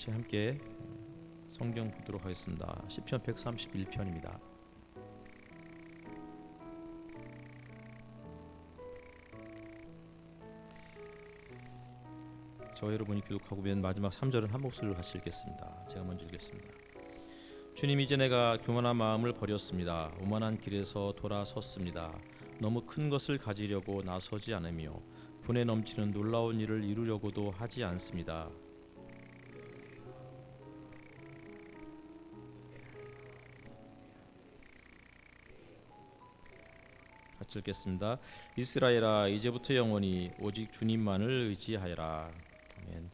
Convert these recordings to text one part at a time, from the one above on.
함께 성경 보도록 하겠습니다. 시편 131편입니다. 저 여러분이 교독하고 맨 마지막 3절은 한 목소리로 같이 읽겠습니다. 제가 먼저 읽겠습니다. 주님, 이제 내가 교만한 마음을 버렸습니다. 오만한 길에서 돌아섰습니다. 너무 큰 것을 가지려고 나서지 않으며 분에 넘치는 놀라운 일을 이루려고도 하지 않습니다. 같이 읽겠습니다. 이스라엘아, 이제부터 영원히 오직 주님만을 의지하여라. 아멘.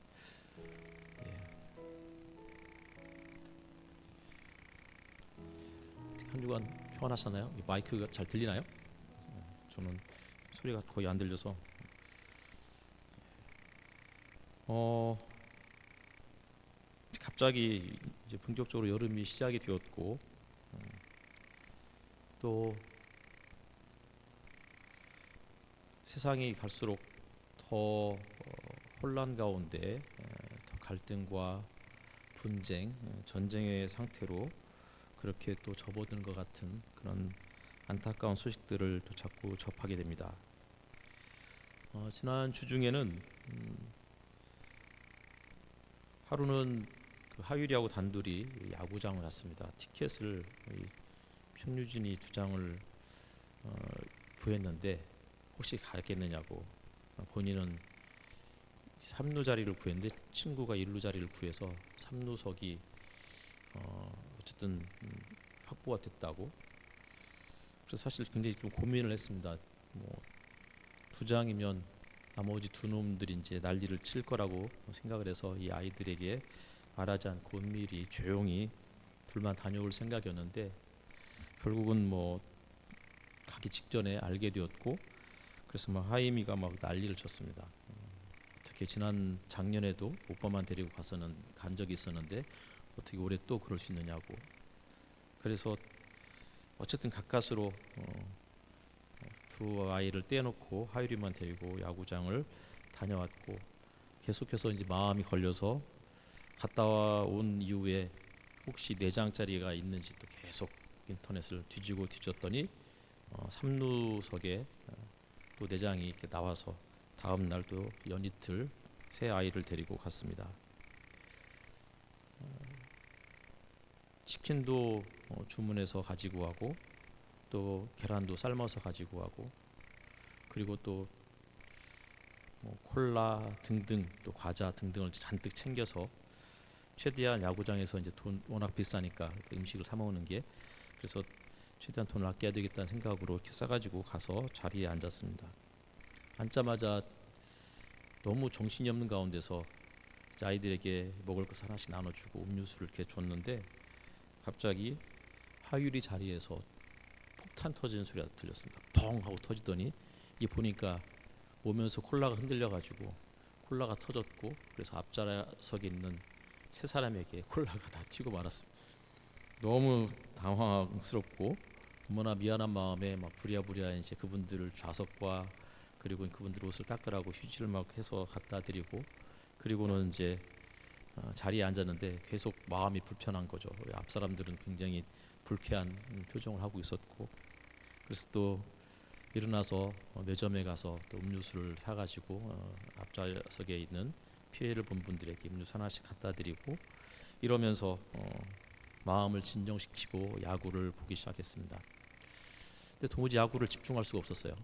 한 주간 평안하셨나요? 마이크가 잘 들리나요? 저는 소리가 거의 안 들려서 갑자기 이제 본격적으로 여름이 시작이 되었고 또 세상이 갈수록 더 혼란 가운데 더 갈등과 분쟁, 전쟁의 상태로 그렇게 또 접어드는 것 같은 그런 안타까운 소식들을 또 자꾸 접하게 됩니다. 지난 주 중에는 하루는 그 하율이하고 단둘이 야구장을 갔습니다. 티켓을 편유진이 2장을 구했는데 혹시 가겠느냐고, 본인은 3루 자리를 구했는데 친구가 1루 자리를 구해서 3루석이 어쨌든 확보가 됐다고. 그래서 사실 굉장히 좀 고민을 했습니다. 2장이면 나머지 2놈들이 이제 난리를 칠 거라고 생각을 해서 이 아이들에게 말하지 않고 은밀히 조용히 둘만 다녀올 생각이었는데 결국은 가기 직전에 알게 되었고, 그래서 하이미가 난리를 쳤습니다. 특히 지난 작년에도 오빠만 데리고 간 적이 있었는데 어떻게 올해 또 그럴 수 있느냐고. 그래서 어쨌든 가까스로 2 아이를 떼놓고 하율이만 데리고 야구장을 다녀왔고, 계속해서 이제 마음이 걸려서 갔다 온 이후에 혹시 4장짜리가 있는지 또 계속 인터넷을 뒤지고 뒤졌더니 3루석에 또 4장이 이렇게 나와서 다음 날 또 연이틀 새 아이를 데리고 갔습니다. 치킨도 주문해서 가지고 가고 또 계란도 삶아서 가지고 가고, 그리고 또 콜라 등등 또 과자 등등을 잔뜩 챙겨서 최대한 야구장에서 이제 돈 워낙 비싸니까 음식을 사 먹는 게, 그래서 최대한 돈을 아껴야 되겠다는 생각으로 이렇게 싸가지고 가서 자리에 앉았습니다. 앉자마자 너무 정신이 없는 가운데서 아이들에게 먹을 것을 하나씩 나눠주고 음료수를 이렇게 줬는데 갑자기 하율이 자리에서 폭탄 터지는 소리가 들렸습니다. 펑 하고 터지더니 이 보니까 오면서 콜라가 흔들려가지고 콜라가 터졌고, 그래서 앞좌석에 있는 3사람에게 콜라가 다 튀고 말았습니다. 너무 당황스럽고 너무나 미안한 마음에 부랴부랴 이제 그분들을 좌석과 그리고 그분들 옷을 닦으라고 휴지를 해서 갖다 드리고, 그리고는 이제 자리에 앉았는데 계속 마음이 불편한 거죠. 앞 사람들은 굉장히 불쾌한 표정을 하고 있었고, 그래서 또 일어나서 매점에 가서 또 음료수를 사가지고 앞좌석에 있는 피해를 본 분들에게 음료수 하나씩 갖다 드리고, 이러면서 마음을 진정시키고 야구를 보기 시작했습니다. 근데 도무지 야구를 집중할 수가 없었어요.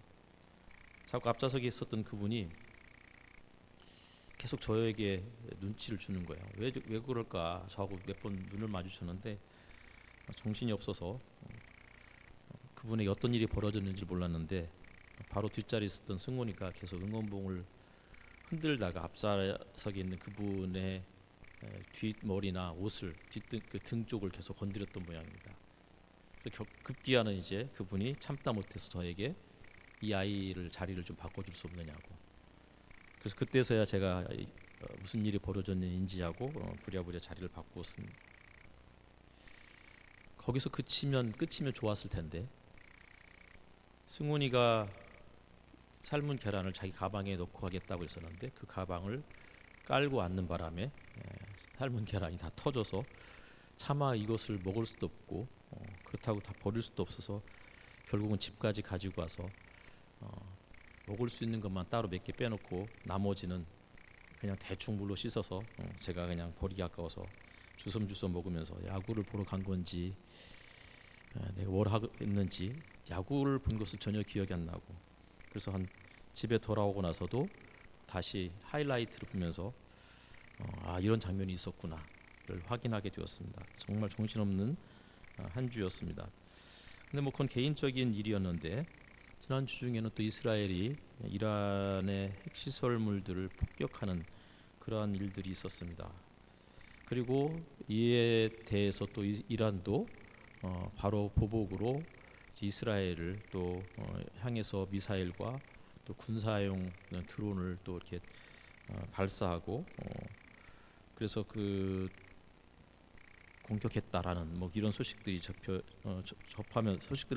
자꾸 앞좌석에 있었던 그분이 계속 저에게 눈치를 주는 거예요. 왜 그럴까? 저하고 몇 번 눈을 마주쳤는데 정신이 없어서 그분에게 어떤 일이 벌어졌는지 몰랐는데 바로 뒷자리에 있었던 승훈이가 계속 응원봉을 흔들다가 앞좌석에 있는 그분의 뒷머리나 옷을 등 쪽을 계속 건드렸던 모양입니다. 급기야는 이제 그분이 참다 못해서 저에게 이 아이를 자리를 좀 바꿔줄 수 없느냐고. 그래서 그때서야 제가 무슨 일이 벌어졌는지 인지하고 부랴부랴 자리를 바꾸었습니다. 거기서 끝이면 좋았을 텐데 승훈이가 삶은 계란을 자기 가방에 넣고 가겠다고 했었는데 그 가방을 깔고 앉는 바람에 삶은 계란이 다 터져서 차마 이것을 먹을 수도 없고 그렇다고 다 버릴 수도 없어서 결국은 집까지 가지고 와서 먹을 수 있는 것만 따로 몇 개 빼놓고 나머지는 그냥 대충 물로 씻어서 제가 그냥 버리기 아까워서 주섬주섬 먹으면서 야구를 보러 간 건지 내가 뭘 했는지 야구를 본 것은 전혀 기억이 안 나고, 그래서 한 집에 돌아오고 나서도 다시 하이라이트를 보면서 이런 장면이 있었구나를 확인하게 되었습니다. 정말 정신없는 한 주였습니다. 근데 뭐 그건 개인적인 일이었는데, 지난주 중에는 또 이스라엘이 이란의 핵시설물들을 폭격하는 그러한 일들이 있었습니다. 그리고 이에 대해서 또 이란도 바로 보복으로 이스라엘을 또 향해서 미사일과 또 군사용 드론을 또 이렇게 발사하고 그래서 그 공격했다라는 뭐 이런 소식들이 소식들을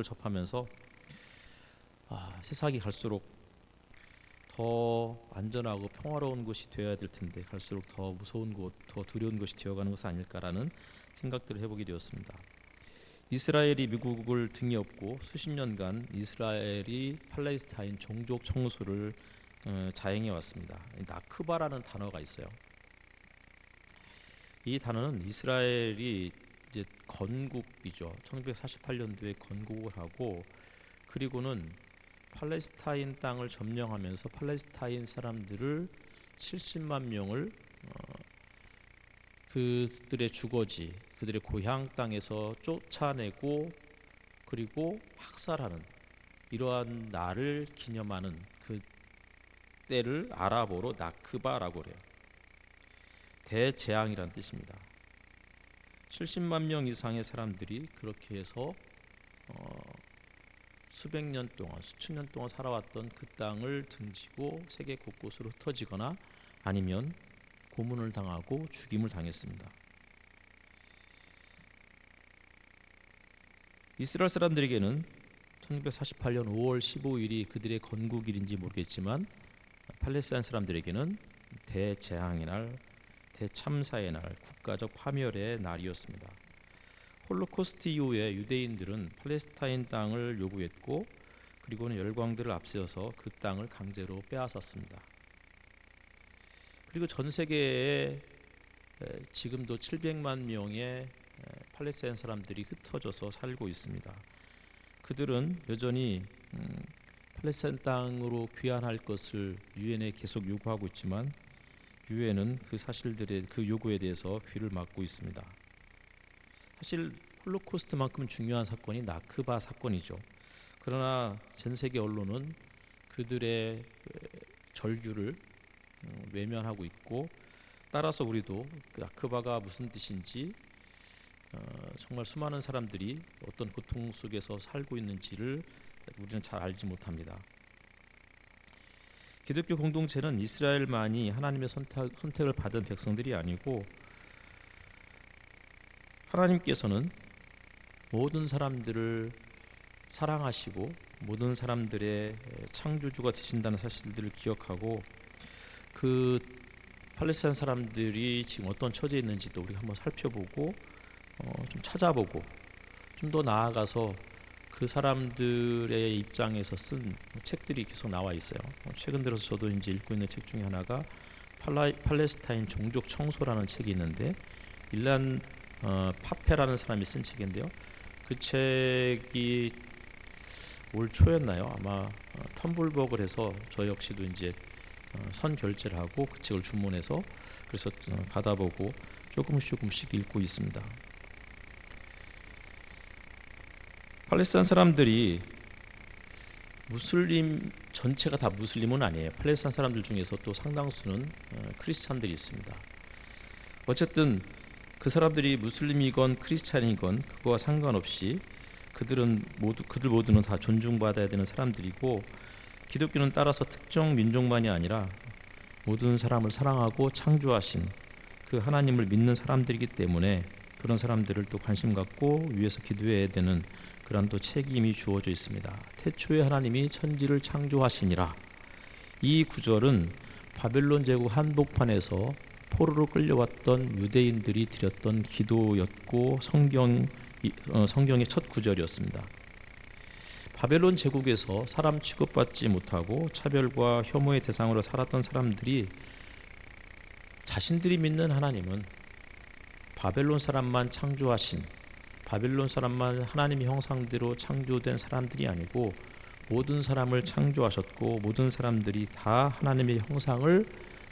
접하면서 세상이 갈수록 더 안전하고 평화로운 곳이 되어야 될 텐데 갈수록 더 무서운 곳, 더 두려운 곳이 되어가는 것은 아닐까라는 생각들을 해보게 되었습니다. 이스라엘이 미국을 등에 업고 수십 년간 이스라엘이 팔레스타인 종족 청소를 자행해 왔습니다. 나크바라는 단어가 있어요. 이 단어는 이스라엘이 이제 건국이죠. 1948년도에 건국을 하고, 그리고는 팔레스타인 땅을 점령하면서 팔레스타인 사람들을 70만 명을 그들의 주거지, 그들의 고향 땅에서 쫓아내고 그리고 학살하는 이러한 날을 기념하는 그 때를 아랍어로 나크바라고 그래요. 대재앙이란 뜻입니다. 70만 명 이상의 사람들이 그렇게 해서 수백 년 동안, 수천 년 동안 살아왔던 그 땅을 등지고 세계 곳곳으로 흩어지거나 아니면 고문을 당하고 죽임을 당했습니다. 이스라엘 사람들에게는 1948년 5월 15일이 그들의 건국일인지 모르겠지만 팔레스타인 사람들에게는 대재앙의 날, 대참사의 날, 국가적 파멸의 날이었습니다. 홀로코스트 이후에 유대인들은 팔레스타인 땅을 요구했고, 그리고는 열광들을 앞세워서 그 땅을 강제로 빼앗았습니다. 그리고 전 세계에 지금도 700만 명의 팔레스타인 사람들이 흩어져서 살고 있습니다. 그들은 여전히 팔레스타인 땅으로 귀환할 것을 유엔에 계속 요구하고 있지만 유엔은 그 사실들의 그 요구에 대해서 귀를 막고 있습니다. 사실 홀로코스트만큼 중요한 사건이 나크바 사건이죠. 그러나 전 세계 언론은 그들의 절규를 외면하고 있고, 따라서 우리도 그 나크바가 무슨 뜻인지 정말 수많은 사람들이 어떤 고통 속에서 살고 있는지를 우리는 잘 알지 못합니다. 기독교 공동체는 이스라엘만이 하나님의 선택을 받은 백성들이 아니고, 하나님께서는 모든 사람들을 사랑하시고 모든 사람들의 창조주가 되신다는 사실들을 기억하고, 그 팔레스타인 사람들이 지금 어떤 처지에 있는지도 우리가 한번 살펴보고 좀 찾아보고 좀 더 나아가서 그 사람들의 입장에서 쓴 책들이 계속 나와 있어요. 최근 들어서 저도 이제 읽고 있는 책 중에 하나가 팔레스타인 종족 청소라는 책이 있는데, 일란 파페라는 사람이 쓴 책인데요. 그 책이 올 초였나요? 아마 텀블벅을 해서 저 역시도 이제 선 결제를 하고 그 책을 주문해서 그래서 받아보고 조금씩 읽고 있습니다. 팔레스타인 사람들이 무슬림 전체가 다 무슬림은 아니에요. 팔레스타인 사람들 중에서 또 상당수는 크리스찬들이 있습니다. 어쨌든 그 사람들이 무슬림이건 크리스찬이건 그거와 상관없이 그들 모두는 다 존중받아야 되는 사람들이고, 기독교는 따라서 특정 민족만이 아니라 모든 사람을 사랑하고 창조하신 그 하나님을 믿는 사람들이기 때문에 그런 사람들을 또 관심 갖고 위해서 기도해야 되는 그런 또 책임이 주어져 있습니다. 태초에 하나님이 천지를 창조하시니라. 이 구절은 바벨론 제국 한복판에서 포로로 끌려왔던 유대인들이 드렸던 기도였고 성경의 첫 구절이었습니다. 바벨론 제국에서 사람 취급받지 못하고 차별과 혐오의 대상으로 살았던 사람들이 자신들이 믿는 하나님은 바벨론 사람만 창조하신, 바벨론 사람만 하나님의 형상대로 창조된 사람들이 아니고 모든 사람을 창조하셨고 모든 사람들이 다 하나님의 형상을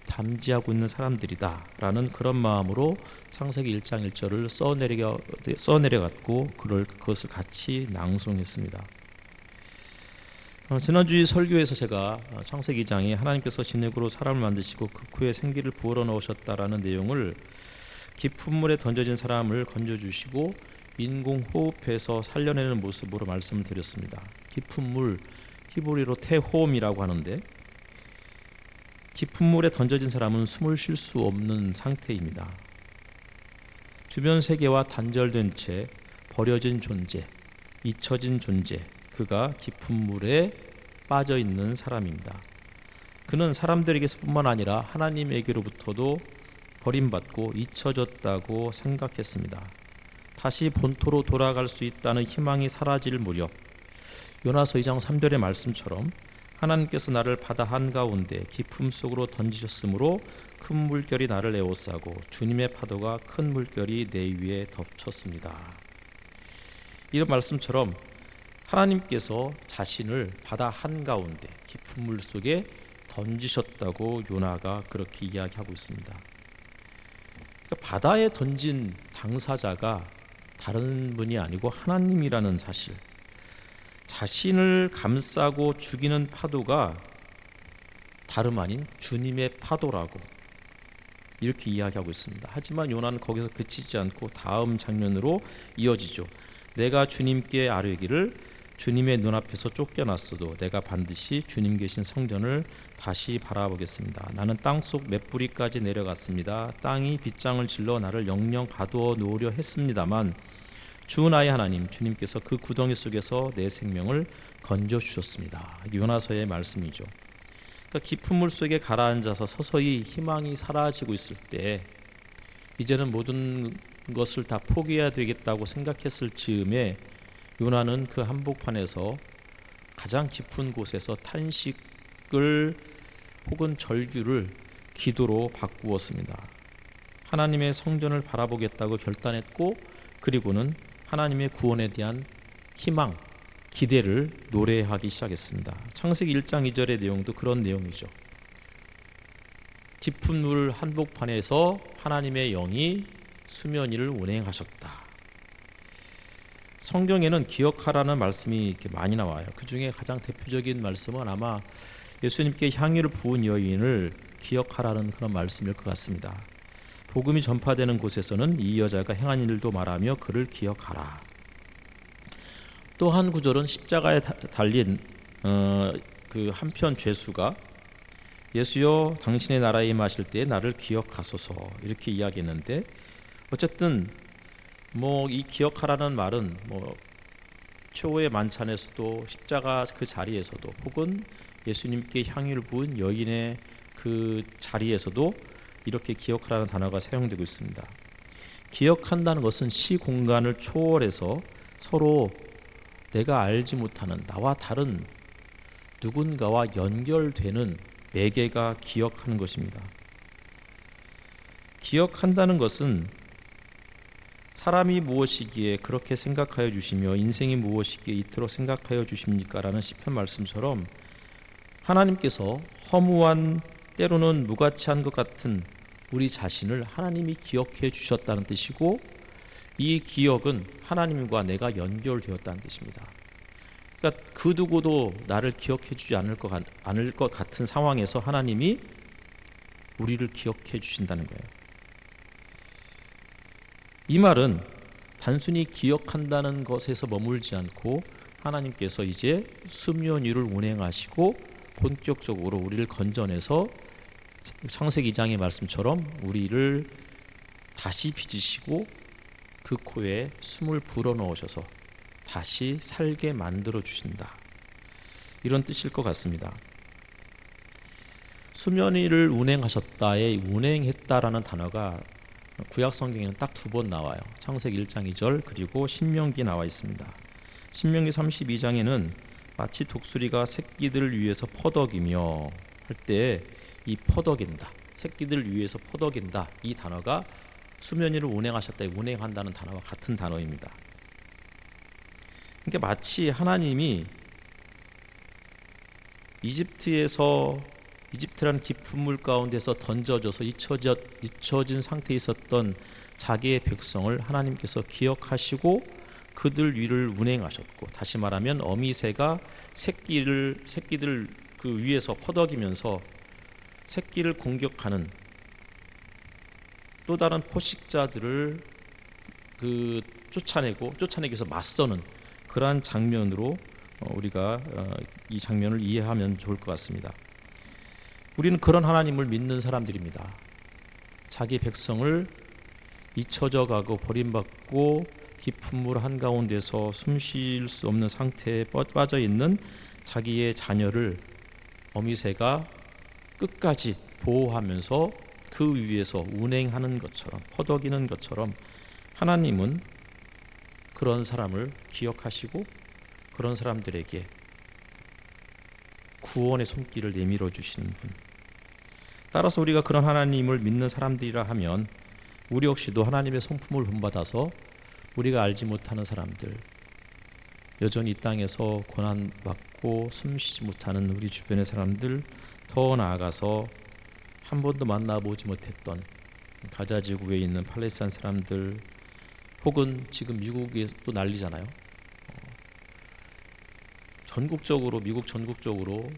담지하고 있는 사람들이다 라는 그런 마음으로 창세기 1장 1절을 써내려갔고 그것을 같이 낭송했습니다. 지난주 설교에서 제가 창세기 2장에 하나님께서 진흙으로 사람을 만드시고 그 코에 생기를 부어넣어 넣으셨다라는 내용을 깊은 물에 던져진 사람을 건져주시고 인공호흡해서 살려내는 모습으로 말씀을 드렸습니다. 깊은 물, 히브리로 테홈이라고 하는데 깊은 물에 던져진 사람은 숨을 쉴 수 없는 상태입니다. 주변 세계와 단절된 채 버려진 존재, 잊혀진 존재, 그가 깊은 물에 빠져 있는 사람입니다. 그는 사람들에게서뿐만 아니라 하나님에게로부터도 버림받고 잊혀졌다고 생각했습니다. 다시 본토로 돌아갈 수 있다는 희망이 사라질 무렵 요나서 2장 3절의 말씀처럼 하나님께서 나를 바다 한가운데 깊음 속으로 던지셨으므로 큰 물결이 나를 에워싸고 주님의 파도가 큰 물결이 내 위에 덮쳤습니다. 이런 말씀처럼 하나님께서 자신을 바다 한가운데 깊은 물 속에 던지셨다고 요나가 그렇게 이야기하고 있습니다. 그러니까 바다에 던진 당사자가 다른 분이 아니고 하나님이라는 사실, 자신을 감싸고 죽이는 파도가 다름 아닌 주님의 파도라고 이렇게 이야기하고 있습니다. 하지만 요나는 거기서 그치지 않고 다음 장면으로 이어지죠. 내가 주님께 아뢰기를 주님의 눈앞에서 쫓겨났어도 내가 반드시 주님 계신 성전을 다시 바라보겠습니다. 나는 땅속 몇 뿌리까지 내려갔습니다. 땅이 빗장을 질러 나를 영영 가두어 놓으려 했습니다만 주 나의 하나님 주님께서 그 구덩이 속에서 내 생명을 건져주셨습니다. 요나서의 말씀이죠. 그러니까 깊은 물 속에 가라앉아서 서서히 희망이 사라지고 있을 때 이제는 모든 것을 다 포기해야 되겠다고 생각했을 즈음에 요나는 그 한복판에서 가장 깊은 곳에서 탄식을 혹은 절규를 기도로 바꾸었습니다. 하나님의 성전을 바라보겠다고 결단했고 그리고는 하나님의 구원에 대한 희망, 기대를 노래하기 시작했습니다. 창세기 1장 2절의 내용도 그런 내용이죠. 깊은 물 한복판에서 하나님의 영이 수면 위를 운행하셨다. 성경에는 기억하라는 말씀이 이렇게 많이 나와요. 그 중에 가장 대표적인 말씀은 아마 예수님께 향유를 부은 여인을 기억하라는 그런 말씀일 것 같습니다. 복음이 전파되는 곳에서는 이 여자가 행한 일도 말하며 그를 기억하라. 또 한 구절은 십자가에 달린 그 한편 죄수가 예수여 당신의 나라에 임하실 때에 나를 기억하소서 이렇게 이야기했는데 어쨌든 이 기억하라는 말은 초의 만찬에서도 십자가 그 자리에서도 혹은 예수님께 향유를 부은 여인의 그 자리에서도 이렇게 기억하라는 단어가 사용되고 있습니다. 기억한다는 것은 시공간을 초월해서 서로 내가 알지 못하는 나와 다른 누군가와 연결되는 매개가 기억하는 것입니다. 기억한다는 것은 사람이 무엇이기에 그렇게 생각하여 주시며 인생이 무엇이기에 이토록 생각하여 주십니까? 라는 시편 말씀처럼 하나님께서 허무한 때로는 무가치한 것 같은 우리 자신을 하나님이 기억해 주셨다는 뜻이고 이 기억은 하나님과 내가 연결되었다는 뜻입니다. 그러니까 그 누구도 나를 기억해 주지 않을 것 같은 상황에서 하나님이 우리를 기억해 주신다는 거예요. 이 말은 단순히 기억한다는 것에서 머물지 않고 하나님께서 이제 수면 위를 운행하시고 본격적으로 우리를 건져내서 창세기 2장의 말씀처럼 우리를 다시 빚으시고 그 코에 숨을 불어넣으셔서 다시 살게 만들어 주신다. 이런 뜻일 것 같습니다. 수면 위를 운행하셨다의 운행했다라는 단어가 구약 성경에는 딱 2번 나와요. 창세기 1장 2절 그리고 신명기 나와 있습니다. 신명기 32장에는 마치 독수리가 새끼들을 위해서 퍼덕이며 할 때 이 퍼덕인다, 새끼들을 위해서 퍼덕인다, 이 단어가 수면 위를 운행하셨다의 운행한다는 단어와 같은 단어입니다. 그러니까 마치 하나님이 이집트라는 깊은 물 가운데서 던져져서 잊혀진 상태에 있었던 자기의 백성을 하나님께서 기억하시고 그들 위를 운행하셨고, 다시 말하면 어미새가 새끼들 그 위에서 퍼덕이면서 새끼를 공격하는 또 다른 포식자들을 쫓아내기 위해서 맞서는 그러한 장면으로 우리가 이 장면을 이해하면 좋을 것 같습니다. 우리는 그런 하나님을 믿는 사람들입니다. 자기 백성을 잊혀져 가고 버림받고 깊은 물 한가운데서 숨 쉴 수 없는 상태에 빠져 있는 자기의 자녀를 어미새가 끝까지 보호하면서 그 위에서 운행하는 것처럼, 퍼덕이는 것처럼 하나님은 그런 사람을 기억하시고 그런 사람들에게 구원의 손길을 내밀어 주시는 분. 따라서 우리가 그런 하나님을 믿는 사람들이라 하면 우리 역시도 하나님의 성품을 본받아서 우리가 알지 못하는 사람들, 여전히 이 땅에서 고난받고 숨쉬지 못하는 우리 주변의 사람들, 더 나아가서 한 번도 만나보지 못했던 가자 지구에 있는 팔레스타인 사람들, 혹은 지금 미국에 또 난리잖아요. 미국 전국적으로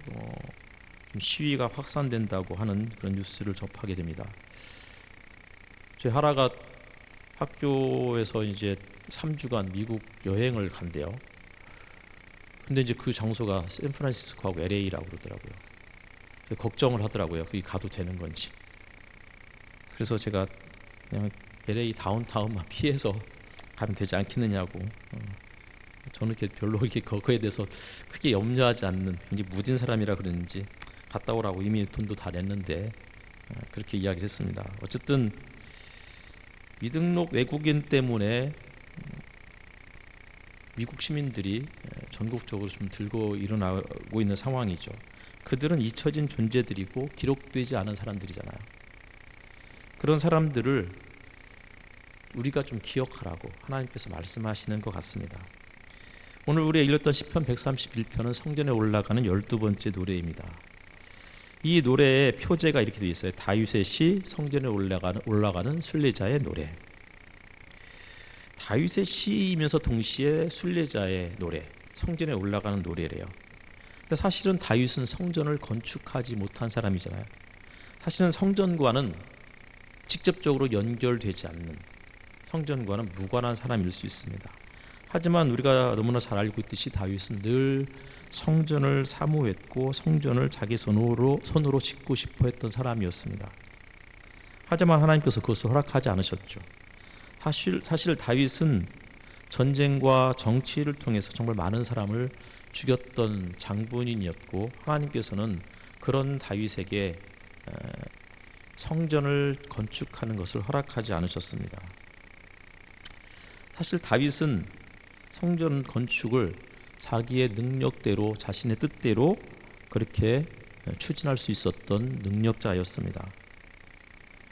좀 시위가 확산된다고 하는 그런 뉴스를 접하게 됩니다. 제 하라가 학교에서 이제 3주간 미국 여행을 간대요. 근데 이제 그 장소가 샌프란시스코하고 LA라고 그러더라고요. 걱정을 하더라고요. 거기 가도 되는 건지. 그래서 제가 그냥 LA 다운타운만 피해서 가면 되지 않겠느냐고. 저는 별로 그거에 대해서 크게 염려하지 않는 굉장히 무딘 사람이라 그런지 갔다 오라고 이미 돈도 다 냈는데 그렇게 이야기를 했습니다. 어쨌든 미등록 외국인 때문에 미국 시민들이 전국적으로 좀 들고 일어나고 있는 상황이죠. 그들은 잊혀진 존재들이고 기록되지 않은 사람들이잖아요. 그런 사람들을 우리가 좀 기억하라고 하나님께서 말씀하시는 것 같습니다. 오늘 우리가 읽었던 시편 131편은 성전에 올라가는 12번째 노래입니다. 이 노래의 표제가 이렇게 되어 있어요. 다윗의 시, 성전에 올라가는 순례자의 노래. 다윗의 시이면서 동시에 순례자의 노래, 성전에 올라가는 노래래요. 근데 사실은 다윗은 성전을 건축하지 못한 사람이잖아요. 사실은 성전과는 직접적으로 연결되지 않는, 성전과는 무관한 사람일 수 있습니다. 하지만 우리가 너무나 잘 알고 있듯이 다윗은 늘 성전을 사모했고 성전을 자기 손으로 짓고 싶어 했던 사람이었습니다. 하지만 하나님께서 그것을 허락하지 않으셨죠. 사실 다윗은 전쟁과 정치를 통해서 정말 많은 사람을 죽였던 장본인이었고, 하나님께서는 그런 다윗에게 성전을 건축하는 것을 허락하지 않으셨습니다. 사실 다윗은 성전 건축을 자기의 능력대로, 자신의 뜻대로 그렇게 추진할 수 있었던 능력자였습니다.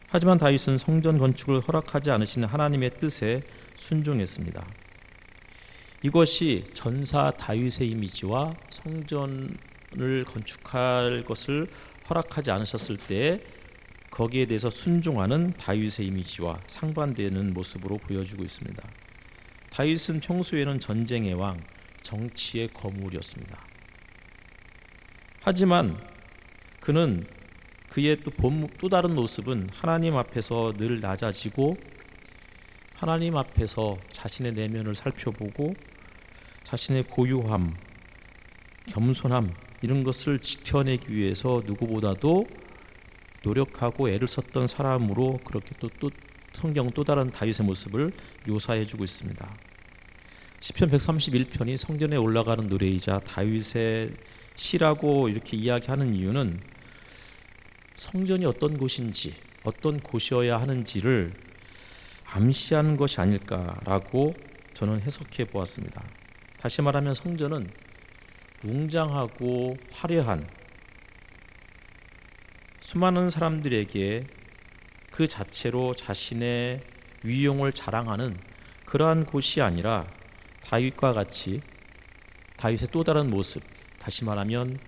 하지만 다윗은 성전 건축을 허락하지 않으시는 하나님의 뜻에 순종했습니다. 이것이 전사 다윗의 이미지와 성전을 건축할 것을 허락하지 않으셨을 때 거기에 대해서 순종하는 다윗의 이미지와 상반되는 모습으로 보여주고 있습니다. 다윗은 평소에는 전쟁의 왕, 정치의 거물이었습니다. 하지만 그는 그의 또 다른 모습은 하나님 앞에서 늘 낮아지고 하나님 앞에서 자신의 내면을 살펴보고 자신의 고요함, 겸손함 이런 것을 지켜내기 위해서 누구보다도 노력하고 애를 썼던 사람으로 그렇게 또 성경 또 다른 다윗의 모습을 묘사해주고 있습니다. 시편 131편이 성전에 올라가는 노래이자 다윗의 시라고 이렇게 이야기하는 이유는 성전이 어떤 곳인지, 어떤 곳이어야 하는지를 암시하는 것이 아닐까라고 저는 해석해 보았습니다. 다시 말하면 성전은 웅장하고 화려한, 수많은 사람들에게 그 자체로 자신의 위용을 자랑하는 그러한 곳이 아니라 다윗과 같이 다윗의 또 다른 모습, 다시 말하면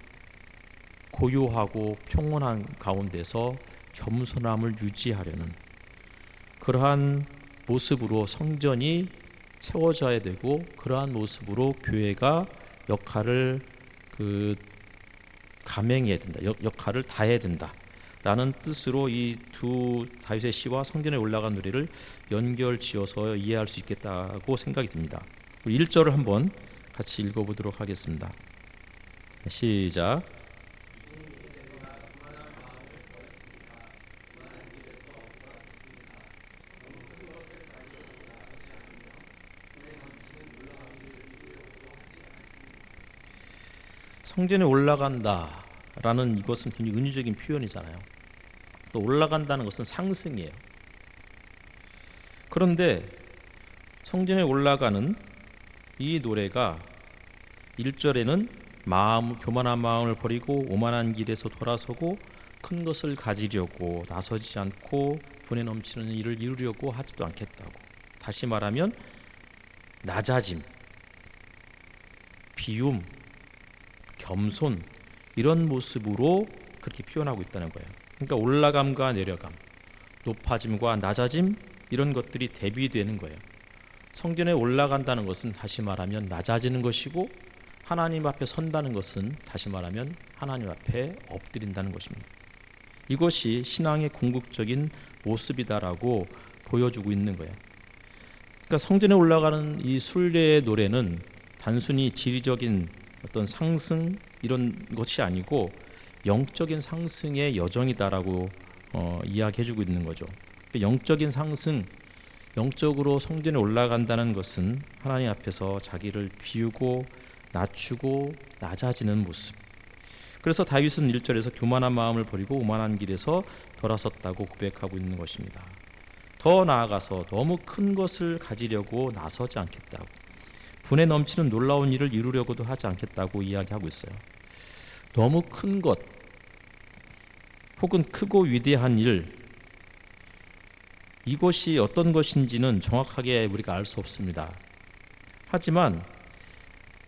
고요하고 평온한 가운데서 겸손함을 유지하려는 그러한 모습으로 성전이 채워져야 되고, 그러한 모습으로 교회가 역할을 감행해야 된다, 역할을 다해야 된다라는 뜻으로 이 두 다윗의 시와 성전에 올라간 노래를 연결지어서 이해할 수 있겠다고 생각이 듭니다. 1절을 한번 같이 읽어보도록 하겠습니다. 시작. 성전에 올라간다라는 이것은 굉장히 은유적인 표현이잖아요. 또 올라간다는 것은 상승이에요. 그런데 성전에 올라가는 이 노래가 1절에는 교만한 마음을 버리고 오만한 길에서 돌아서고 큰 것을 가지려고 나서지 않고 분에 넘치는 일을 이루려고 하지도 않겠다고, 다시 말하면 낮아짐, 비움, 겸손, 이런 모습으로 그렇게 표현하고 있다는 거예요. 그러니까 올라감과 내려감, 높아짐과 낮아짐, 이런 것들이 대비되는 거예요. 성전에 올라간다는 것은 다시 말하면 낮아지는 것이고, 하나님 앞에 선다는 것은 다시 말하면 하나님 앞에 엎드린다는 것입니다. 이것이 신앙의 궁극적인 모습이다라고 보여주고 있는 거예요. 그러니까 성전에 올라가는 이 순례의 노래는 단순히 지리적인 어떤 상승 이런 것이 아니고 영적인 상승의 여정이다라고 이야기해주고 있는 거죠. 영적인 상승, 영적으로 성전에 올라간다는 것은 하나님 앞에서 자기를 비우고 낮추고 낮아지는 모습. 그래서 다윗은 1절에서 교만한 마음을 버리고 오만한 길에서 돌아섰다고 고백하고 있는 것입니다. 더 나아가서 너무 큰 것을 가지려고 나서지 않겠다고, 분에 넘치는 놀라운 일을 이루려고도 하지 않겠다고 이야기하고 있어요. 너무 큰 것, 혹은 크고 위대한 일, 이것이 어떤 것인지는 정확하게 우리가 알 수 없습니다. 하지만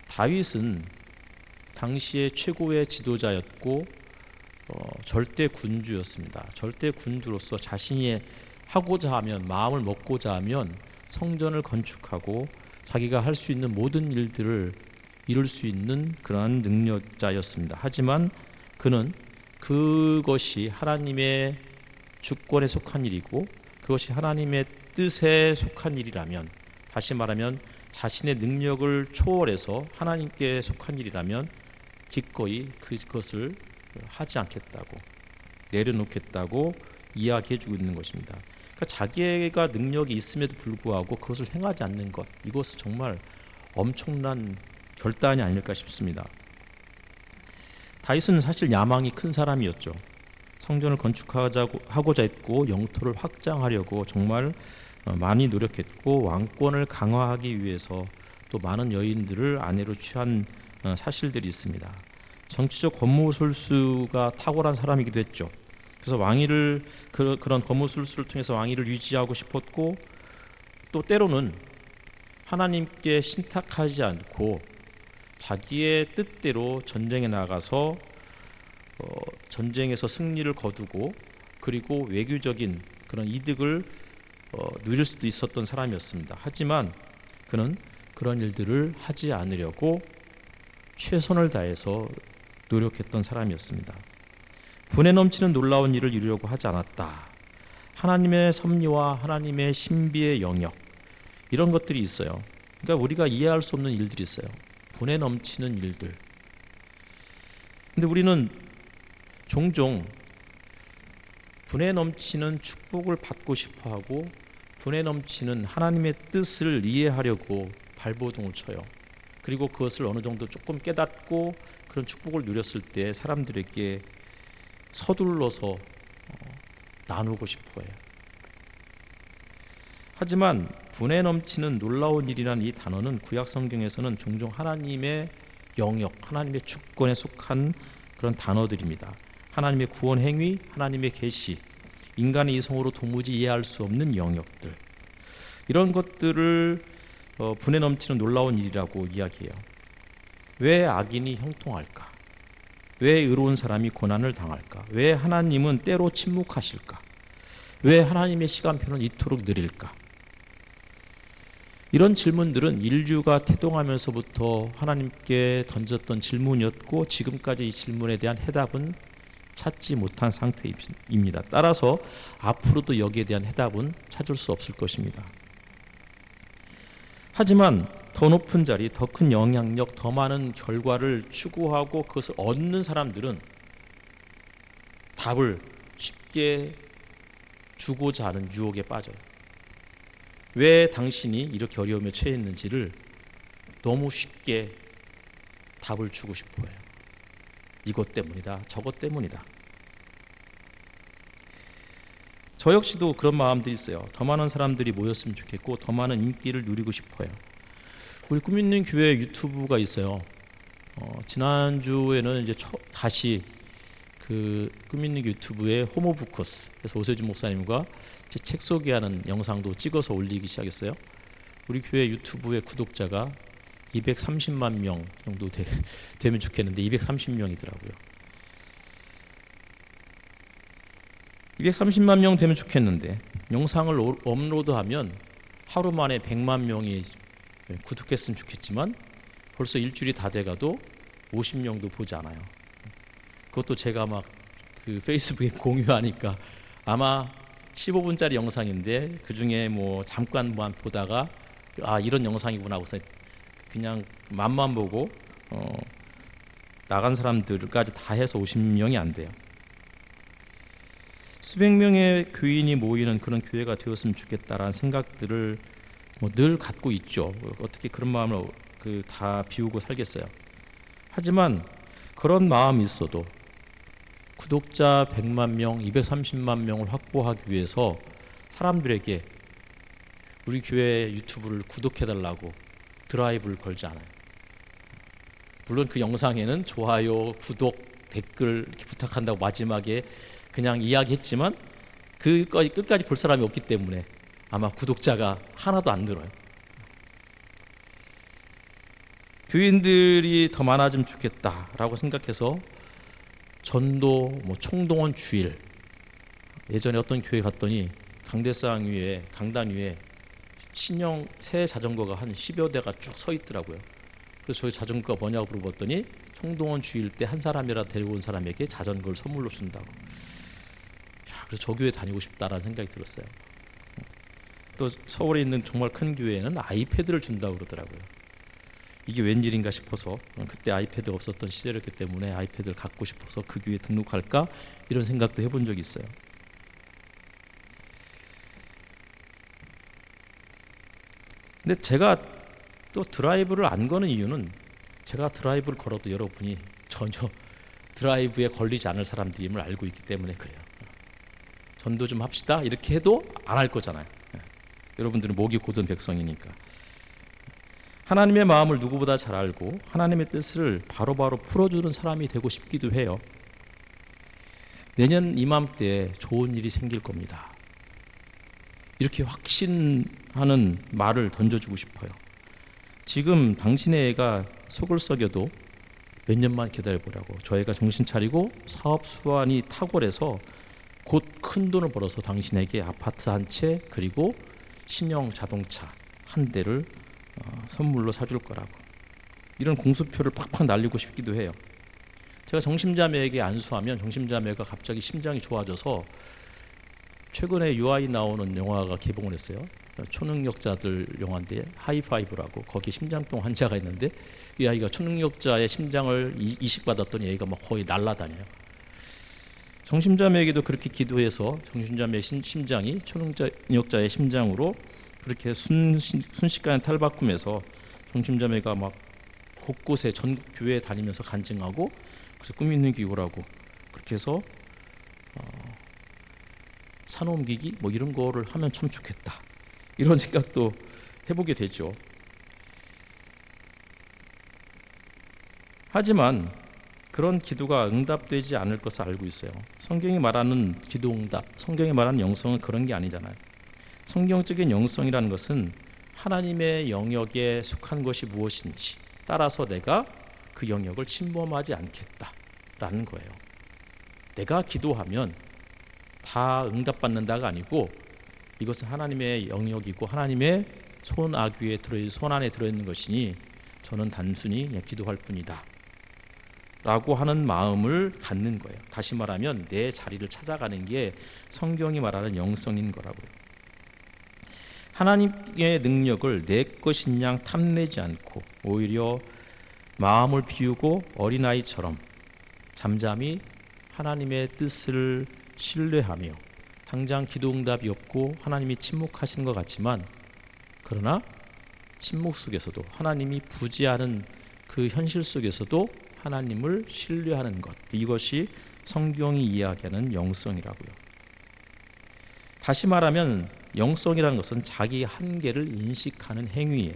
다윗은 당시의 최고의 지도자였고 절대 군주였습니다. 절대 군주로서 자신이 하고자 하면, 마음을 먹고자 하면 성전을 건축하고 자기가 할 수 있는 모든 일들을 이룰 수 있는 그러한 능력자였습니다. 하지만 그는 그것이 하나님의 주권에 속한 일이고, 그것이 하나님의 뜻에 속한 일이라면, 다시 말하면 자신의 능력을 초월해서 하나님께 속한 일이라면 기꺼이 그것을 하지 않겠다고, 내려놓겠다고 이야기해주고 있는 것입니다. 그러니까 자기가 능력이 있음에도 불구하고 그것을 행하지 않는 것, 이것은 정말 엄청난 결단이 아닐까 싶습니다. 다윗은 사실 야망이 큰 사람이었죠. 성전을 건축하고자 했고 영토를 확장하려고 정말 많이 노력했고, 왕권을 강화하기 위해서 또 많은 여인들을 아내로 취한 사실들이 있습니다. 정치적 권모술수가 탁월한 사람이기도 했죠. 그래서 왕위를 그런 권모술수를 통해서 왕위를 유지하고 싶었고, 또 때로는 하나님께 신탁하지 않고 자기의 뜻대로 전쟁에 나가서 전쟁에서 승리를 거두고, 그리고 외교적인 그런 이득을 누릴 수도 있었던 사람이었습니다. 하지만 그는 그런 일들을 하지 않으려고 최선을 다해서 노력했던 사람이었습니다. 분에 넘치는 놀라운 일을 이루려고 하지 않았다. 하나님의 섭리와 하나님의 신비의 영역, 이런 것들이 있어요. 그러니까 우리가 이해할 수 없는 일들이 있어요. 분에 넘치는 일들. 근데 우리는 종종 분에 넘치는 축복을 받고 싶어하고, 분에 넘치는 하나님의 뜻을 이해하려고 발버둥을 쳐요. 그리고 그것을 어느 정도 조금 깨닫고 그런 축복을 누렸을 때 사람들에게 서둘러서 나누고 싶어 해요. 하지만 분에 넘치는 놀라운 일이라는 이 단어는 구약 성경에서는 종종 하나님의 영역, 하나님의 주권에 속한 그런 단어들입니다. 하나님의 구원 행위, 하나님의 계시, 인간의 이성으로 도무지 이해할 수 없는 영역들, 이런 것들을 분에 넘치는 놀라운 일이라고 이야기해요. 왜 악인이 형통할까? 왜 의로운 사람이 고난을 당할까? 왜 하나님은 때로 침묵하실까? 왜 하나님의 시간표는 이토록 느릴까? 이런 질문들은 인류가 태동하면서부터 하나님께 던졌던 질문이었고, 지금까지 이 질문에 대한 해답은 찾지 못한 상태입니다. 따라서 앞으로도 여기에 대한 해답은 찾을 수 없을 것입니다. 하지만 더 높은 자리, 더 큰 영향력, 더 많은 결과를 추구하고 그것을 얻는 사람들은 답을 쉽게 주고자 하는 유혹에 빠져요. 왜 당신이 이렇게 어려움에 처했는지를 너무 쉽게 답을 주고 싶어 해요. 이것 때문이다, 저것 때문이다. 저 역시도 그런 마음들이 있어요. 더 많은 사람들이 모였으면 좋겠고, 더 많은 인기를 누리고 싶어요. 우리 꿈 있는 교회 유튜브가 있어요. 지난주에는 이제 다시 그 꿈 있는 유튜브에 호모부커스, 그래서 오세준 목사님과 제 책 소개하는 영상도 찍어서 올리기 시작했어요. 우리 교회 유튜브의 구독자가 230만 명 정도 되면 좋겠는데 230명이더라고요. 230만 명 되면 좋겠는데 영상을 업로드하면 하루 만에 100만 명이 구독했으면 좋겠지만 벌써 일주일이 다 돼가도 50명도 보지 않아요. 그것도 제가 막 그 페이스북에 공유하니까 아마 15분짜리 영상인데 그 중에 뭐 잠깐만 보다가 아 이런 영상이구나 하고서 그냥 맛만 보고 나간 사람들까지 다 해서 50명이 안 돼요. 수백 명의 교인이 모이는 그런 교회가 되었으면 좋겠다라는 생각들을 뭐 늘 갖고 있죠. 어떻게 그런 마음을 다 비우고 살겠어요. 하지만 그런 마음이 있어도 구독자 100만 명, 230만 명을 확보하기 위해서 사람들에게 우리 교회 유튜브를 구독해달라고 드라이브를 걸지 않아요. 물론 그 영상에는 좋아요, 구독, 댓글 이렇게 부탁한다고 마지막에 그냥 이야기했지만 끝까지 볼 사람이 없기 때문에 아마 구독자가 하나도 안 늘어요. 교인들이 더 많아지면 좋겠다라고 생각해서 전도, 총동원 주일, 예전에 어떤 교회 갔더니 강대상 위에, 강단 위에 신형 새 자전거가 한 10여 대가 쭉 서 있더라고요. 그래서 저희 자전거가 뭐냐고 물어봤더니 총동원 주일 때 한 사람이라도 데려온 사람에게 자전거를 선물로 준다고. 그래서 저 교회 다니고 싶다라는 생각이 들었어요. 또 서울에 있는 정말 큰 교회에는 아이패드를 준다고 그러더라고요. 이게 웬일인가 싶어서 그때 아이패드가 없었던 시절이었기 때문에 아이패드를 갖고 싶어서 그 교회에 등록할까 이런 생각도 해본 적이 있어요. 근데 제가 또 드라이브를 안 거는 이유는 제가 드라이브를 걸어도 여러분이 전혀 드라이브에 걸리지 않을 사람들임을 알고 있기 때문에 그래요. 전도 좀 합시다 이렇게 해도 안 할 거잖아요. 여러분들은 목이 곧은 백성이니까. 하나님의 마음을 누구보다 잘 알고 하나님의 뜻을 바로바로 풀어주는 사람이 되고 싶기도 해요. 내년 이맘때에 좋은 일이 생길 겁니다. 이렇게 확신하는 말을 던져주고 싶어요. 지금 당신의 애가 속을 썩여도 몇 년만 기다려보라고. 저 애가 정신 차리고 사업 수완이 탁월해서 곧 큰 돈을 벌어서 당신에게 아파트 한 채 그리고 신형 자동차 한 대를 선물로 사줄 거라고. 이런 공수표를 팍팍 날리고 싶기도 해요. 제가 정심자매에게 안수하면 정심자매가 갑자기 심장이 좋아져서 최근에 유아이 나오는 영화가 개봉을 했어요. 초능력자들 영화인데 하이파이브라고. 거기 심장병 환자가 있는데 이 아이가 초능력자의 심장을 이식받았더니 애가 막 거의 날아다녀요. 정심자매에게도 그렇게 기도해서 정심자매의 심장이 초능력자의 심장으로 그렇게 순식간에 탈바꿈해서 정심자매가 막 곳곳에 전국 교회에 다니면서 간증하고 그래서 꿈 있는 기호라고 그렇게 해서 산 옮기기 뭐 이런 거를 하면 참 좋겠다, 이런 생각도 해보게 되죠. 하지만 그런 기도가 응답되지 않을 것을 알고 있어요. 성경이 말하는 기도 응답, 성경이 말하는 영성은 그런 게 아니잖아요. 성경적인 영성이라는 것은 하나님의 영역에 속한 것이 무엇인지 따라서 내가 그 영역을 침범하지 않겠다라는 거예요. 내가 기도하면 다 응답받는다가 아니고 이것은 하나님의 영역이고 하나님의 손 안에 들어있는 것이니 저는 단순히 그냥 기도할 뿐이다 라고 하는 마음을 갖는 거예요. 다시 말하면 내 자리를 찾아가는 게 성경이 말하는 영성인 거라고요. 하나님의 능력을 내 것인 양 탐내지 않고 오히려 마음을 비우고 어린아이처럼 잠잠히 하나님의 뜻을 신뢰하며 당장 기도 응답이 없고 하나님이 침묵하시는 것 같지만, 그러나 침묵 속에서도 하나님이 부지하는 그 현실 속에서도 하나님을 신뢰하는 것, 이것이 성경이 이야기하는 영성이라고요. 다시 말하면 영성이라는 것은 자기 한계를 인식하는 행위예요.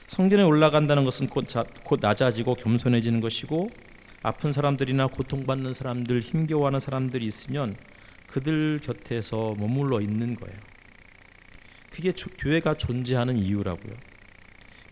성전에 올라간다는 것은 곧 낮아지고 겸손해지는 것이고, 아픈 사람들이나 고통받는 사람들, 힘겨워하는 사람들이 있으면 그들 곁에서 머물러 있는 거예요. 그게 교회가 존재하는 이유라고요.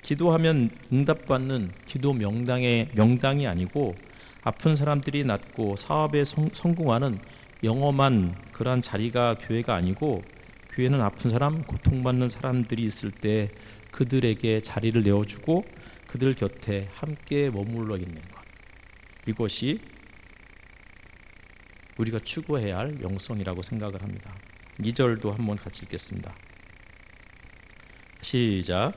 기도하면 응답받는 기도 명당이 아니고 아픈 사람들이 낫고 사업에 성공하는 영험한 그러한 자리가 교회가 아니고, 교회는 아픈 사람, 고통받는 사람들이 있을 때 그들에게 자리를 내어주고 그들 곁에 함께 머물러 있는 것, 이것이 우리가 추구해야 할 영성이라고 생각을 합니다. 2절도 한번 같이 읽겠습니다. 시작.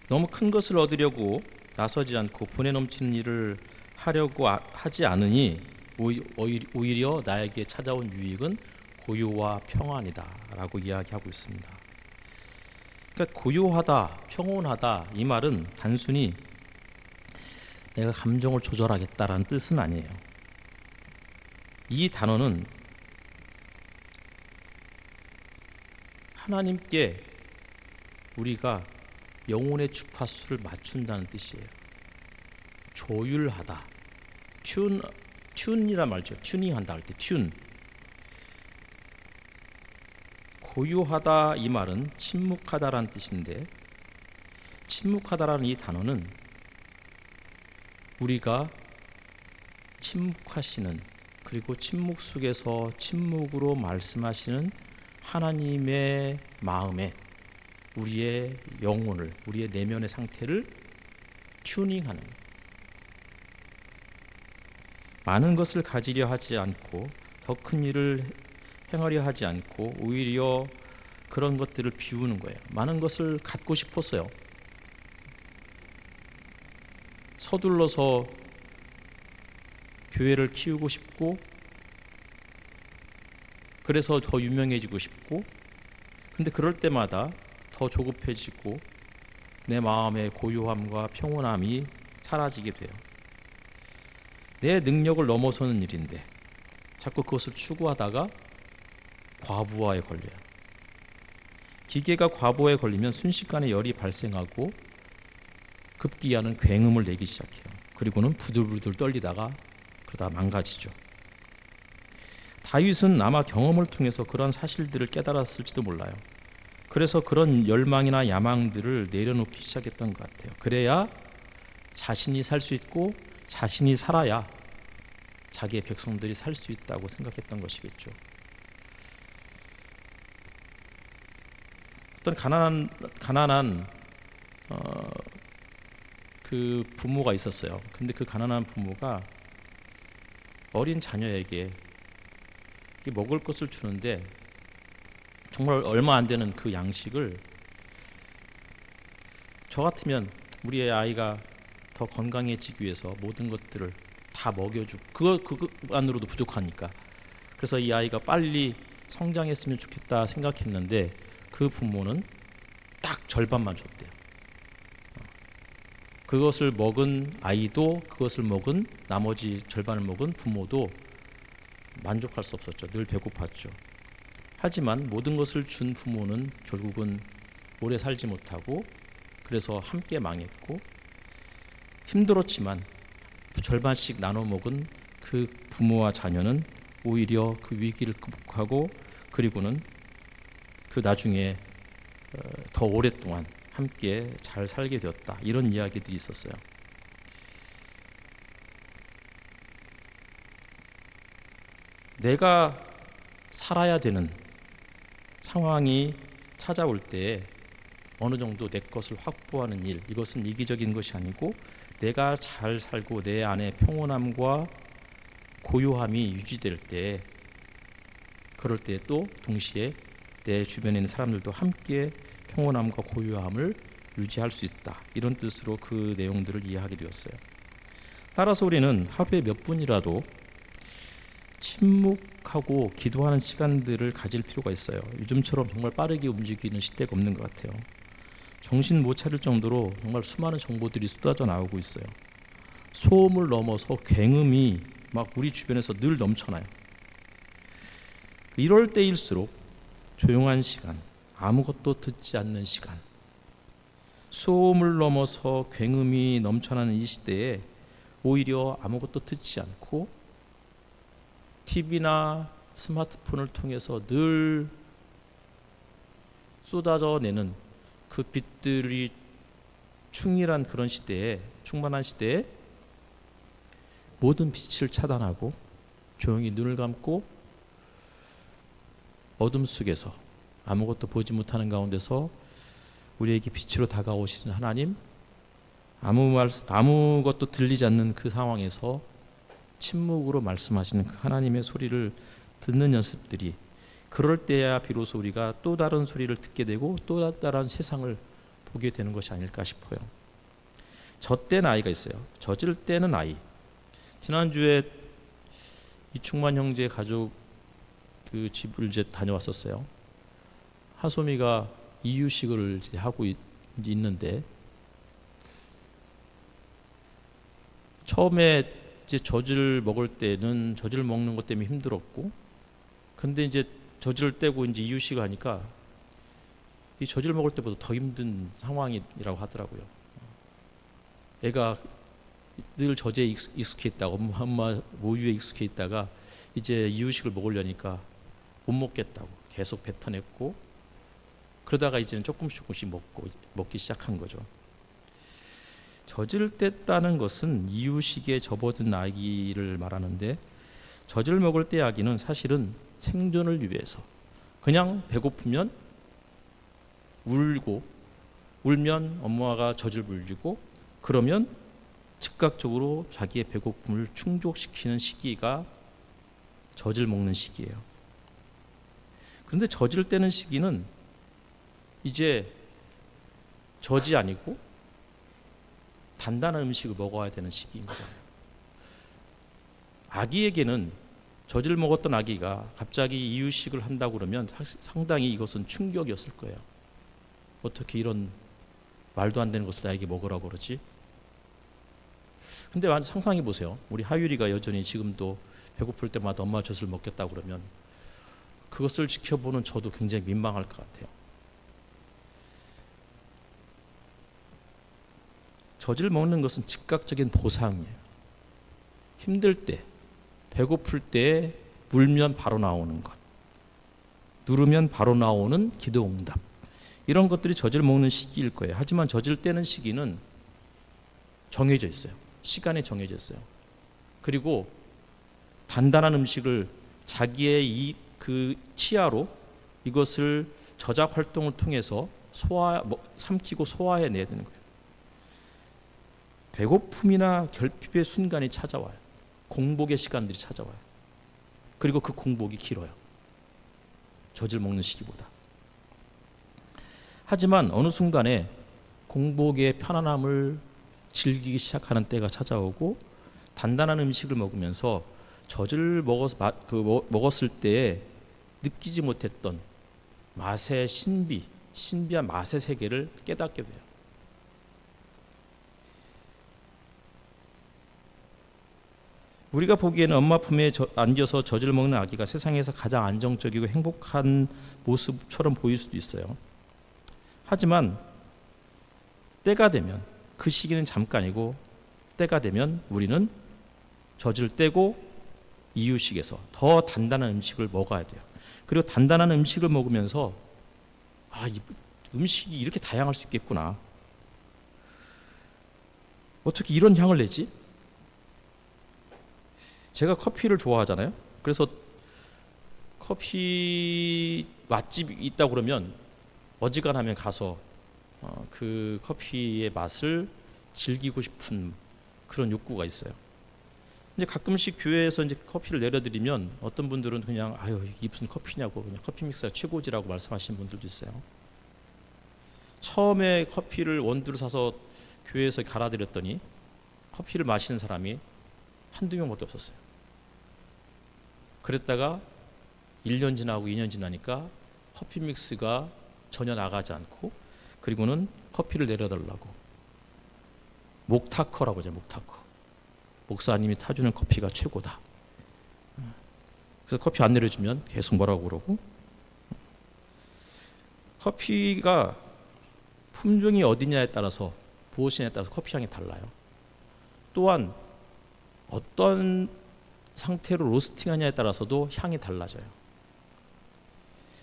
너무 큰 것을 얻으려고 나서지 않고 분에 넘치는 일을 하려고 하지 않으니 오히려 나에게 찾아온 유익은 고요와 평안이다 라고 이야기하고 있습니다. 그러니까 고요하다, 평온하다, 이 말은 단순히 내가 감정을 조절하겠다라는 뜻은 아니에요. 이 단어는 하나님께 우리가 영혼의 주파수를 맞춘다는 뜻이에요. 조율하다, 튠이란 말이죠. 튜닝한다 할 때 튠. 고요하다 이 말은 침묵하다라는 뜻인데, 침묵하다라는 이 단어는 우리가 침묵하시는, 그리고 침묵 속에서 침묵으로 말씀하시는 하나님의 마음에 우리의 영혼을, 우리의 내면의 상태를 튜닝하는 거예요. 많은 것을 가지려 하지 않고 더 큰 일을 행하려 하지 않고 오히려 그런 것들을 비우는 거예요. 많은 것을 갖고 싶었어요. 서둘러서 교회를 키우고 싶고, 그래서 더 유명해지고 싶고, 근데 그럴 때마다 더 조급해지고 내 마음의 고요함과 평온함이 사라지게 돼요. 내 능력을 넘어서는 일인데 자꾸 그것을 추구하다가 과부하에 걸려요. 기계가 과부하에 걸리면 순식간에 열이 발생하고 급기야는 굉음을 내기 시작해요. 그리고는 부들부들 떨리다가 그러다 망가지죠. 다윗은 아마 경험을 통해서 그런 사실들을 깨달았을지도 몰라요. 그래서 그런 열망이나 야망들을 내려놓기 시작했던 것 같아요. 그래야 자신이 살 수 있고 자신이 살아야 자기의 백성들이 살 수 있다고 생각했던 것이겠죠. 어떤 가난한 그 부모가 있었어요. 근데 그 가난한 부모가 어린 자녀에게 먹을 것을 주는데 정말 얼마 안 되는 그 양식을, 저 같으면 우리의 아이가 더 건강해지기 위해서 모든 것들을 다 먹여주고 그것만으로도 부족하니까, 그래서 이 아이가 빨리 성장했으면 좋겠다 생각했는데 그 부모는 딱 절반만 줬대요. 그것을 먹은 아이도 그것을 먹은 나머지 절반을 먹은 부모도 만족할 수 없었죠. 늘 배고팠죠. 하지만 모든 것을 준 부모는 결국은 오래 살지 못하고 그래서 함께 망했고 힘들었지만 절반씩 나눠 먹은 그 부모와 자녀는 오히려 그 위기를 극복하고 그리고는 그 나중에 더 오랫동안 함께 잘 살게 되었다. 이런 이야기들이 있었어요. 내가 살아야 되는 상황이 찾아올 때 어느 정도 내 것을 확보하는 일, 이것은 이기적인 것이 아니고 내가 잘 살고 내 안에 평온함과 고요함이 유지될 때 그럴 때 또 동시에 내 주변에 있는 사람들도 함께 평온함과 고요함을 유지할 수 있다. 이런 뜻으로 그 내용들을 이해하게 되었어요. 따라서 우리는 하루에 몇 분이라도 침묵하고 기도하는 시간들을 가질 필요가 있어요. 요즘처럼 정말 빠르게 움직이는 시대가 없는 것 같아요. 정신 못 차릴 정도로 정말 수많은 정보들이 쏟아져 나오고 있어요. 소음을 넘어서 굉음이 막 우리 주변에서 늘 넘쳐나요. 이럴 때일수록 조용한 시간, 아무것도 듣지 않는 시간, 소음을 넘어서 굉음이 넘쳐나는 이 시대에 오히려 아무것도 듣지 않고 TV나 스마트폰을 통해서 늘 쏟아져 내는 그 빛들이 충만한 그런 시대에 모든 빛을 차단하고 조용히 눈을 감고 어둠 속에서 아무것도 보지 못하는 가운데서 우리에게 빛으로 다가오시는 하나님, 아무것도 들리지 않는 그 상황에서 침묵으로 말씀하시는 그 하나님의 소리를 듣는 연습들이 그럴 때야 비로소 우리가 또 다른 소리를 듣게 되고 또 다른 세상을 보게 되는 것이 아닐까 싶어요. 젖된 아이가 있어요. 젖을 떼는 아이. 지난주에 이충만 형제 가족 그 집을 이제 다녀왔었어요. 하소미가 이유식을 이제 하고 있는데 처음에 이제 젖을 먹을 때는 젖을 먹는 것 때문에 힘들었고, 근데 이제 젖을 떼고 이제 이유식 하니까 이 젖을 먹을 때보다 더 힘든 상황이라고 하더라고요. 애가 늘 젖에 익숙해 있다가 엄마 모유에 익숙해 있다가 이제 이유식을 먹으려니까 못 먹겠다고 계속 뱉어냈고, 그러다가 이제는 조금씩 먹기 시작한 거죠. 젖을 뗐다는 것은 이유식에 접어든 아기를 말하는데, 젖을 먹을 때 아기는 사실은 생존을 위해서 그냥 배고프면 울면 엄마가 젖을 물리고 그러면 즉각적으로 자기의 배고픔을 충족시키는 시기가 젖을 먹는 시기예요. 그런데 젖을 떼는 시기는 이제 젖이 아니고 단단한 음식을 먹어야 되는 시기인 거잖아요. 아기에게는 젖을 먹었던 아기가 갑자기 이유식을 한다고 그러면 상당히 이것은 충격이었을 거예요. 어떻게 이런 말도 안 되는 것을 나에게 먹으라고 그러지? 근데 상상해 보세요. 우리 하율이가 여전히 지금도 배고플 때마다 엄마 젖을 먹겠다고 그러면 그것을 지켜보는 저도 굉장히 민망할 것 같아요. 젖을 먹는 것은 즉각적인 보상이에요. 힘들 때, 배고플 때 물면 바로 나오는 것, 누르면 바로 나오는 기도 응답, 이런 것들이 젖을 먹는 시기일 거예요. 하지만 젖을 떼는 시기는 정해져 있어요. 시간이 정해져 있어요. 그리고 단단한 음식을 자기의 그 치아로 이것을 저작 활동을 통해서 삼키고 소화해내야 되는 거예요. 배고픔이나 결핍의 순간이 찾아와요. 공복의 시간들이 찾아와요. 그리고 그 공복이 길어요. 젖을 먹는 시기보다. 하지만 어느 순간에 공복의 편안함을 즐기기 시작하는 때가 찾아오고, 단단한 음식을 먹으면서 젖을 먹었을 때에 느끼지 못했던 맛의 신비, 신비한 맛의 세계를 깨닫게 돼요. 우리가 보기에는 엄마 품에 안겨서 젖을 먹는 아기가 세상에서 가장 안정적이고 행복한 모습처럼 보일 수도 있어요. 하지만 때가 되면, 그 시기는 잠깐이고 때가 되면 우리는 젖을 떼고 이유식에서 더 단단한 음식을 먹어야 돼요. 그리고 단단한 음식을 먹으면서 이 음식이 이렇게 다양할 수 있겠구나. 어떻게 이런 향을 내지? 제가 커피를 좋아하잖아요. 그래서 커피 맛집이 있다 그러면 어지간하면 가서 그 커피의 맛을 즐기고 싶은 그런 욕구가 있어요. 이제 가끔씩 교회에서 이제 커피를 내려드리면 어떤 분들은 그냥 이 무슨 커피냐고, 그냥 커피 믹스가 최고지라고 말씀하시는 분들도 있어요. 처음에 커피를 원두를 사서 교회에서 갈아드렸더니 커피를 마시는 사람이 한두 명밖에 없었어요. 그랬다가 1년 지나고 2년 지나니까 커피 믹스가 전혀 나가지 않고, 그리고는 커피를 내려달라고 목타커라고 하죠. 목타커. 목사님이 타주는 커피가 최고다. 그래서 커피 안 내려주면 계속 뭐라고 그러고. 커피가 품종이 어디냐에 따라서, 무엇이냐에 따라서 커피 향이 달라요. 또한 어떤 상태로 로스팅하냐에 따라서도 향이 달라져요.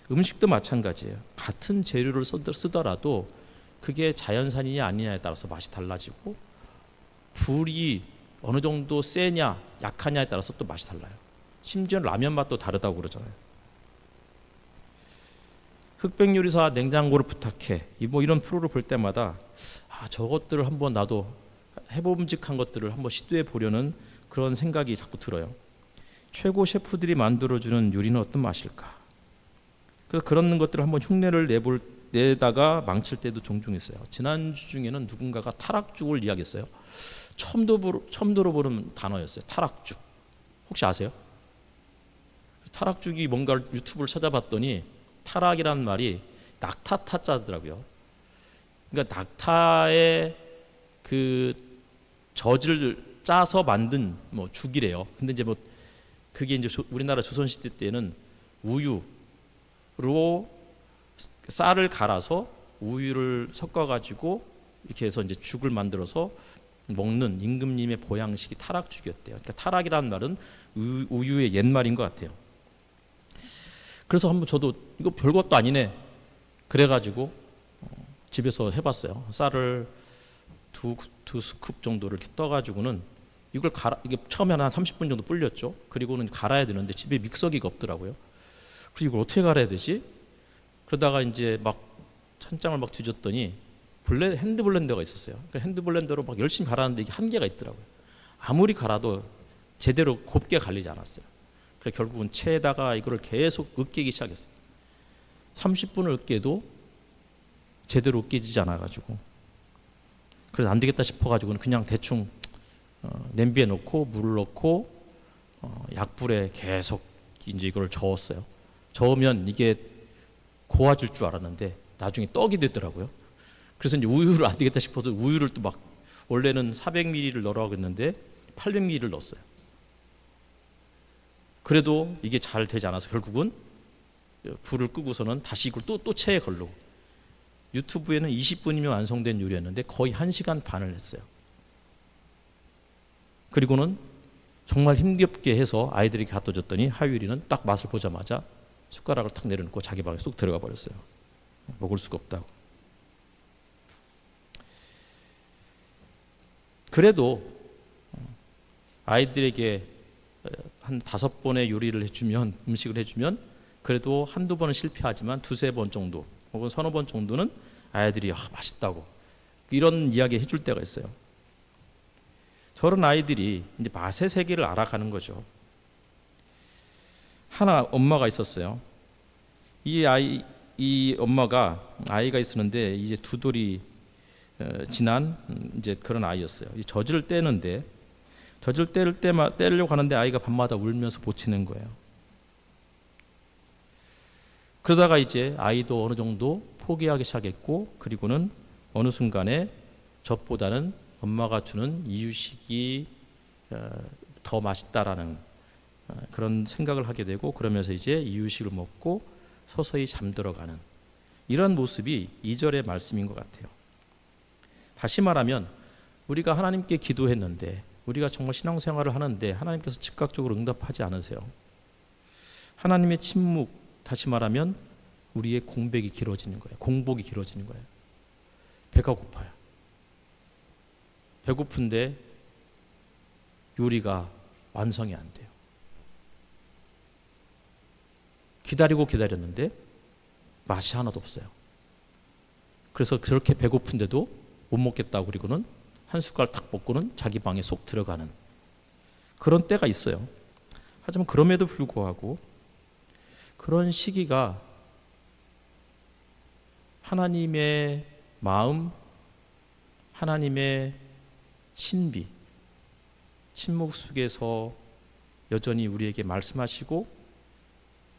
음식도 마찬가지예요. 같은 재료를 쓰더라도 그게 자연산이냐 아니냐에 따라서 맛이 달라지고, 불이 어느 정도 세냐 약하냐에 따라서 또 맛이 달라요. 심지어 라면 맛도 다르다고 그러잖아요. 흑백요리사 냉장고를 부탁해, 이런 프로를 볼 때마다 저것들을 한번 나도 해봄직한 것들을 한번 시도해 보려는 그런 생각이 자꾸 들어요. 최고 셰프들이 만들어주는 요리는 어떤 맛일까? 그래서 그런 것들을 한번 흉내를 내다가 망칠 때도 종종 있어요. 지난주 중에는 누군가가 타락죽을 이야기했어요. 처음 들어보는 단어였어요. 타락죽. 혹시 아세요? 타락죽이 뭔가를 유튜브를 찾아봤더니 타락이라는 말이 낙타타자더라고요. 그러니까 낙타의 그 젖을 짜서 만든 죽이래요. 근데 이제 그게 이제 우리나라 조선시대 때는 우유로 쌀을 갈아서 우유를 섞어가지고 이렇게 해서 이제 죽을 만들어서 먹는 임금님의 보양식이 타락죽이었대요. 그러니까 타락이라는 말은 우유의 옛말인 것 같아요. 그래서 한번 저도 이거 별것도 아니네 그래가지고 집에서 해봤어요. 쌀을 두 스쿱 정도를 이렇게 떠가지고는 이게 처음에 한 30분 정도 불렸죠. 그리고는 갈아야 되는데 집에 믹서기가 없더라고요. 그래서 이걸 어떻게 갈아야 되지? 그러다가 이제 막 찬장을 막 뒤졌더니 핸드 블렌더가 있었어요. 핸드 블렌더로 막 열심히 갈았는데 이게 한계가 있더라고요. 아무리 갈아도 제대로 곱게 갈리지 않았어요. 그래서 결국은 체에다가 이거를 계속 으깨기 시작했어요. 30분을 으깨도 제대로 으깨지지 않아가지고, 그래서 안 되겠다 싶어가지고는 그냥 대충 냄비에 넣고 물을 넣고 약불에 계속 이제 이걸 저었어요. 저으면 이게 고와질 줄 알았는데 나중에 떡이 되더라고요. 그래서 이제 우유를 안 되겠다 싶어서 우유를 또 막 원래는 400ml를 넣으라고 했는데 800ml를 넣었어요. 그래도 이게 잘 되지 않아서 결국은 불을 끄고서는 다시 이걸 또 체에 걸르고, 유튜브에는 20분이면 완성된 요리였는데 거의 1시간 반을 했어요. 그리고는 정말 힘겹게 해서 아이들에게 갖다 줬더니 하율이는 딱 맛을 보자마자 숟가락을 탁 내려놓고 자기 방에 쏙 들어가 버렸어요. 먹을 수가 없다고. 그래도 아이들에게 한 5번의 요리를 해주면, 음식을 해주면 그래도 한두 번은 실패하지만 두세 번 정도 혹은 서너 번 정도는 아이들이 맛있다고 이런 이야기 해줄 때가 있어요. 저런 아이들이 이제 맛의 세계를 알아가는 거죠. 하나 엄마가 있었어요. 이 엄마가 아이가 있었는데 이제 2돌이 지난 이제 그런 아이였어요. 젖을 떼는데 젖을 떼려고 하는데 아이가 밤마다 울면서 보치는 거예요. 그러다가 이제 아이도 어느 정도 포기하기 시작했고, 그리고는 어느 순간에 젖보다는 엄마가 주는 이유식이 더 맛있다라는 그런 생각을 하게 되고, 그러면서 이제 이유식을 먹고 서서히 잠들어가는 이런 모습이 2절의 말씀인 것 같아요. 다시 말하면 우리가 하나님께 기도했는데, 우리가 정말 신앙생활을 하는데 하나님께서 즉각적으로 응답하지 않으세요. 하나님의 침묵, 다시 말하면 우리의 공백이 길어지는 거예요. 공복이 길어지는 거예요. 배가 고파요. 배고픈데 요리가 완성이 안 돼요. 기다렸는데 맛이 하나도 없어요. 그래서 그렇게 배고픈데도 못 먹겠다고, 그리고는 한 숟갈 탁 먹고는 자기 방에 쏙 들어가는 그런 때가 있어요. 하지만 그럼에도 불구하고 그런 시기가 하나님의 마음, 하나님의 신비, 침묵 속에서 여전히 우리에게 말씀하시고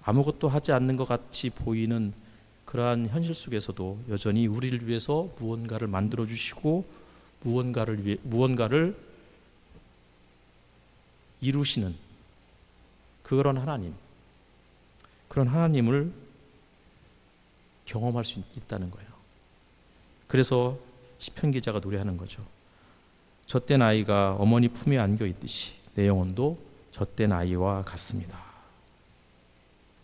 아무것도 하지 않는 것 같이 보이는 그러한 현실 속에서도 여전히 우리를 위해서 무언가를 만들어 주시고 무언가를 이루시는 그런 하나님을 경험할 수 있다는 거예요. 그래서 시편 기자가 노래하는 거죠. 젖된 아이가 어머니 품에 안겨 있듯이 내 영혼도 젖된 아이와 같습니다.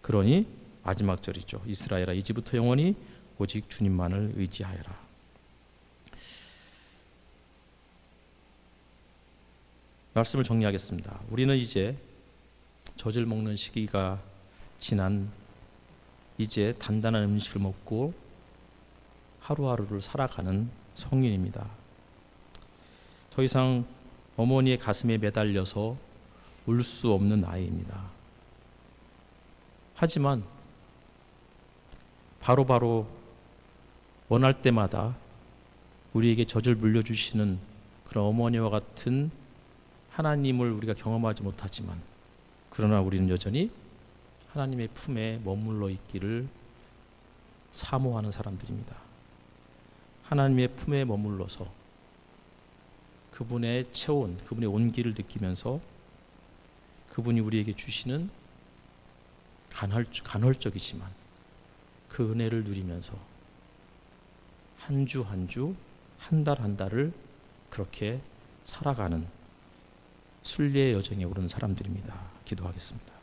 그러니 마지막 절이죠. 이스라엘아 이제부터 영원히 오직 주님만을 의지하여라. 말씀을 정리하겠습니다. 우리는 이제 젖을 먹는 시기가 지난 이제 단단한 음식을 먹고 하루하루를 살아가는 성인입니다. 더 이상 어머니의 가슴에 매달려서 울 수 없는 아이입니다. 하지만 바로바로 원할 때마다 우리에게 젖을 물려주시는 그런 어머니와 같은 하나님을 우리가 경험하지 못하지만, 그러나 우리는 여전히 하나님의 품에 머물러 있기를 사모하는 사람들입니다. 하나님의 품에 머물러서 그분의 체온, 그분의 온기를 느끼면서 그분이 우리에게 주시는 간헐적이지만 그 은혜를 누리면서 한 주 한 주, 한 달 한 달을 그렇게 살아가는 순례의 여정에 오른 사람들입니다. 기도하겠습니다.